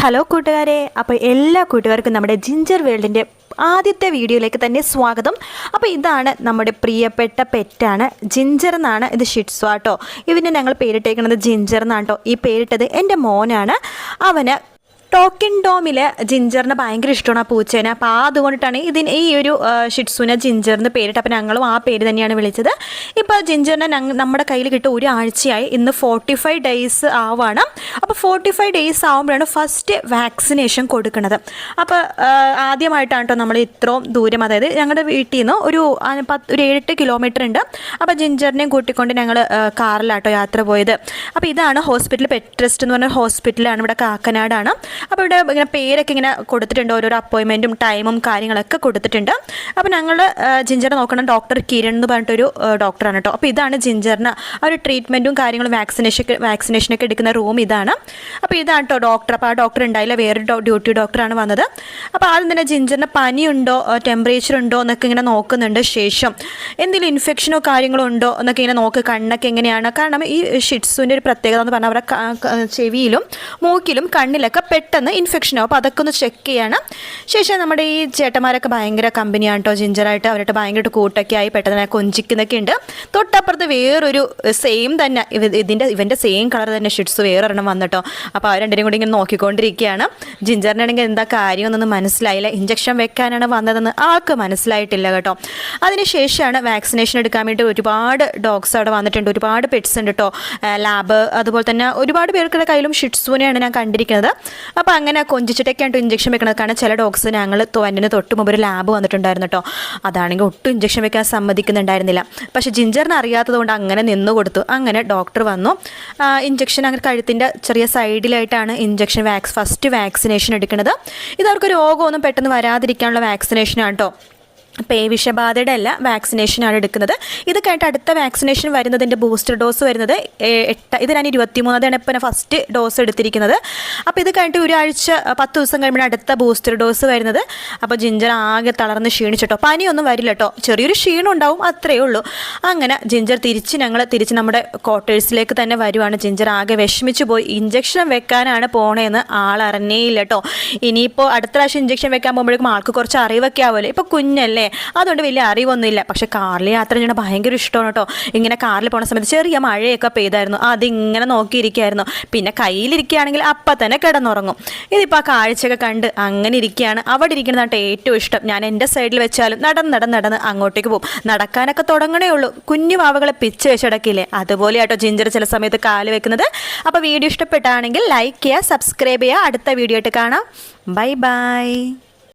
Hello കൂട്ടുകാരെ, അപ്പോൾ എല്ലാ കൂട്ടുകാർക്കും നമ്മുടെ ജിഞ്ചർ വേൾഡിൻ്റെ ആദ്യത്തെ വീഡിയോയിലേക്ക് തന്നെ സ്വാഗതം. അപ്പോൾ ഇതാണ് നമ്മുടെ പ്രിയപ്പെട്ട പെറ്റാണ്, ജിഞ്ചർ എന്നാണ്. ഇത് ഷിറ്റ്സ്വാട്ടോ. ഇതിന് ഞങ്ങൾ പേരിട്ടേക്കുന്നത് ജിഞ്ചർ എന്നാണ് കേട്ടോ. ഈ പേരിട്ടത് എൻ്റെ മോനാണ്. അവന് ടോക്കിൻ ഡോമിൽ ജിഞ്ചറിന് ഭയങ്കര ഇഷ്ടമാണ് ആ പൂച്ചേനെ. അപ്പോൾ അതുകൊണ്ടിട്ടാണ് ഇതിന് ഈ ഒരു ഷിറ്റ്സുവിനെ ജിഞ്ചറിന് പേരിട്ട്. അപ്പോൾ ഞങ്ങളും ആ പേര് തന്നെയാണ് വിളിച്ചത്. ഇപ്പോൾ ജിഞ്ചറിനെ നമ്മുടെ കയ്യിൽ കിട്ടും ഒരാഴ്ചയായി. ഇന്ന് 45 ഡേയ്സ് ആവുകയാണ്. അപ്പോൾ 45 ഡേയ്സ് ആകുമ്പോഴാണ് ഫസ്റ്റ് വാക്സിനേഷൻ കൊടുക്കുന്നത്. അപ്പോൾ ആദ്യമായിട്ടാണ് കേട്ടോ നമ്മൾ ഇത്രയും ദൂരം, അതായത് ഞങ്ങളുടെ വീട്ടിൽ നിന്ന് ഒരു 7-8 കിലോമീറ്റർ ഉണ്ട്. അപ്പോൾ ജിഞ്ചറിനെയും കൂട്ടിക്കൊണ്ട് ഞങ്ങൾ കാറിലാട്ടോ യാത്ര പോയത്. അപ്പോൾ ഇതാണ് ഹോസ്പിറ്റൽ, പെറ്റ് ട്രസ്റ്റ് എന്ന് പറഞ്ഞ ഹോസ്പിറ്റലാണ്, ഇവിടെ കാക്കനാടാണ്. അപ്പോൾ ഇവിടെ ഇങ്ങനെ പേരൊക്കെ ഇങ്ങനെ കൊടുത്തിട്ടുണ്ട്, ഓരോരോ അപ്പോയിൻമെൻറ്റും ടൈമും കാര്യങ്ങളൊക്കെ കൊടുത്തിട്ടുണ്ട്. അപ്പോൾ ഞങ്ങൾ ജിഞ്ചറിനെ നോക്കണം ഡോക്ടർ കിരൺ എന്ന് പറഞ്ഞിട്ടൊരു ഡോക്ടറാണ് കേട്ടോ. അപ്പോൾ ഇതാണ് ജിഞ്ചറിന് ആ ഒരു ട്രീറ്റ്മെൻറ്റും കാര്യങ്ങളും വാക്സിനേഷനൊക്കെ എടുക്കുന്ന റൂം ഇതാണ്. അപ്പോൾ ഇതാണ് കേട്ടോ ഡോക്ടർ. അപ്പോൾ ആ ഡോക്ടർ ഉണ്ടായില്ല, വേറൊരു ഡ്യൂട്ടി ഡോക്ടറാണ് വന്നത്. അപ്പോൾ ആദ്യം തന്നെ ജിഞ്ചറിന് പനിയുണ്ടോ ടെമ്പറേച്ചർ ഉണ്ടോ എന്നൊക്കെ ഇങ്ങനെ നോക്കുന്നുണ്ട്. ശേഷം എന്തെങ്കിലും ഇൻഫെക്ഷനോ കാര്യങ്ങളോ ഉണ്ടോ എന്നൊക്കെ ഇങ്ങനെ നോക്ക്. കണ്ണൊക്കെ എങ്ങനെയാണ്, കാരണം ഈ ഷിറ്റ്സുവിൻ്റെ ഒരു പ്രത്യേകത എന്ന് പറഞ്ഞാൽ അവരുടെ ചെവിയിലും മൂക്കിലും കണ്ണിലൊക്കെ പെട്ടെന്ന് ഇൻഫെക്ഷൻ ആവും. അപ്പോൾ അതൊക്കെ ഒന്ന് ചെക്ക് ചെയ്യണം. ശേഷം നമ്മുടെ ഈ ചേട്ടന്മാരൊക്കെ ഭയങ്കര കമ്പനിയാണ് കേട്ടോ ജിഞ്ചറായിട്ട്. അവരുടെ ഭയങ്കരമായിട്ട് കൂട്ടൊക്കെ ആയി പെട്ടെന്ന് കൊഞ്ചിക്കുന്നൊക്കെ ഉണ്ട്. തൊട്ടപ്പുറത്ത് വേറൊരു സെയിം തന്നെ ഇവൻ്റെ സെയിം കളർ തന്നെ ഷിറ്റ്സ് വേറൊരെണ്ണം വന്നിട്ടോ. അപ്പോൾ അവർ രണ്ടിനും കൂടി ഇങ്ങനെ നോക്കിക്കൊണ്ടിരിക്കുകയാണ്. ജിഞ്ചറിനാണെങ്കിൽ എന്താ കാര്യമെന്നൊന്നും മനസ്സിലായില്ല. ഇഞ്ചക്ഷൻ വെക്കാനാണ് വന്നതെന്ന് ആൾക്ക് മനസ്സിലായിട്ടില്ല കേട്ടോ. അതിനുശേഷമാണ് വാക്സിനേഷൻ എടുക്കാൻ വേണ്ടി ഒരുപാട് ഡോഗ്സ് അവിടെ വന്നിട്ടുണ്ട്, ഒരുപാട് പെറ്റ്സ് ഉണ്ട് കേട്ടോ. ലാബ് അതുപോലെ തന്നെ ഒരുപാട് പേർക്കുടെ കയ്യിലും ഷിറ്റ്സുവിനെയാണ് ഞാൻ കണ്ടിരിക്കുന്നത്. അപ്പോൾ അങ്ങനെ കൊഞ്ചിച്ചിട്ടൊക്കെയാണ് ഇഞ്ചക്ഷൻ വെക്കുന്നത്. കാരണം ചില ഡോഗ്സ് ഞങ്ങൾ വന്നിന് തൊട്ട് മുമ്പ് ഒരു ലാബ് വന്നിട്ടുണ്ടായിരുന്നു കേട്ടോ. അതാണെങ്കിൽ ഒട്ടും ഇഞ്ചക്ഷൻ വെക്കാൻ സമ്മതിക്കുന്നുണ്ടായിരുന്നില്ല. പക്ഷേ ജിഞ്ചറിന് അറിയാത്തത് കൊണ്ട് അങ്ങനെ നിന്ന് കൊടുത്തു. അങ്ങനെ ഡോക്ടർ വന്നു. ഇഞ്ചക്ഷൻ അങ്ങനെ കഴുത്തിൻ്റെ ചെറിയ സൈഡിലായിട്ടാണ് ഫസ്റ്റ് വാക്സിനേഷൻ എടുക്കുന്നത്. ഇതവർക്ക് രോഗമൊന്നും പെട്ടെന്ന് വരാതിരിക്കാനുള്ള വാക്സിനേഷനാണ് കേട്ടോ. പേവിഷബാധയുടെ അല്ല, വാക്സിനേഷനാണ് എടുക്കുന്നത്. ഇത് കഴിഞ്ഞിട്ട് അടുത്ത വാക്സിനേഷൻ വരുന്നതിൻ്റെ ബൂസ്റ്റർ ഡോസ് വരുന്നത് 8, ഇത് ഞാൻ 23 ഇപ്പം ഫസ്റ്റ് ഡോസ് എടുത്തിരിക്കുന്നത്. അപ്പോൾ ഇത് കഴിഞ്ഞിട്ട് ഒരാഴ്ച 10 ദിവസം കഴിയുമ്പോൾ അടുത്ത ബൂസ്റ്റർ ഡോസ് വരുന്നത്. അപ്പോൾ ജിഞ്ചർ ആകെ തളർന്ന് ക്ഷീണിച്ചിട്ടോ. പനിയൊന്നും വരില്ല കേട്ടോ, ചെറിയൊരു ക്ഷീണം ഉണ്ടാവും, അത്രയേ ഉള്ളൂ. അങ്ങനെ ജിഞ്ചർ തിരിച്ച് നമ്മുടെ ക്വാർട്ടേഴ്സിലേക്ക് തന്നെ വരുവാണ്. ജിഞ്ചർ ആകെ വിഷമിച്ച് പോയി. ഇഞ്ചക്ഷൻ വെക്കാനാണ് പോണേന്ന് ആളറിഞ്ഞേയില്ല കേട്ടോ. ഇനിയിപ്പോൾ അടുത്ത പ്രാവശ്യം ഇഞ്ചക്ഷൻ വെക്കാൻ പോകുമ്പോഴേക്കും ആൾക്ക് കുറച്ച് അറിവൊക്കെ ആവുമല്ലോ. ഇപ്പോൾ കുഞ്ഞല്ലേ, അതുകൊണ്ട് വലിയ അറിവൊന്നുമില്ല. പക്ഷെ കാറിൽ യാത്ര ചെയ്യണ ഭയങ്കര ഇഷ്ടമാണ് കേട്ടോ. ഇങ്ങനെ കാറിൽ പോണ സമയത്ത് ചെറിയ മഴയൊക്കെ പെയ്തായിരുന്നു, അതിങ്ങനെ നോക്കിയിരിക്കുകയായിരുന്നു. പിന്നെ കയ്യിലിരിക്കുകയാണെങ്കിൽ അപ്പം തന്നെ കിടന്നുറങ്ങും. ഇതിപ്പോൾ ആ കാഴ്ചയൊക്കെ കണ്ട് അങ്ങനെ ഇരിക്കുകയാണ്. അവിടെ ഇരിക്കുന്നതാണ് ഏറ്റവും ഇഷ്ടം. ഞാൻ എൻ്റെ സൈഡിൽ വെച്ചാലും നടന്ന് അങ്ങോട്ടേക്ക് പോകും. നടക്കാനൊക്കെ തുടങ്ങണേ ഉള്ളൂ. കുഞ്ഞു വാവകളെ പിച്ച് വെച്ചടക്കില്ലേ, അതുപോലെ ആട്ടോ ജിഞ്ചർ ചില സമയത്ത് കാല് വെക്കുന്നത്. അപ്പോൾ വീഡിയോ ഇഷ്ടപ്പെട്ടാണെങ്കിൽ ലൈക്ക് ചെയ്യുക, സബ്സ്ക്രൈബ് ചെയ്യുക. അടുത്ത വീഡിയോ ആയിട്ട് കാണാം. ബൈ.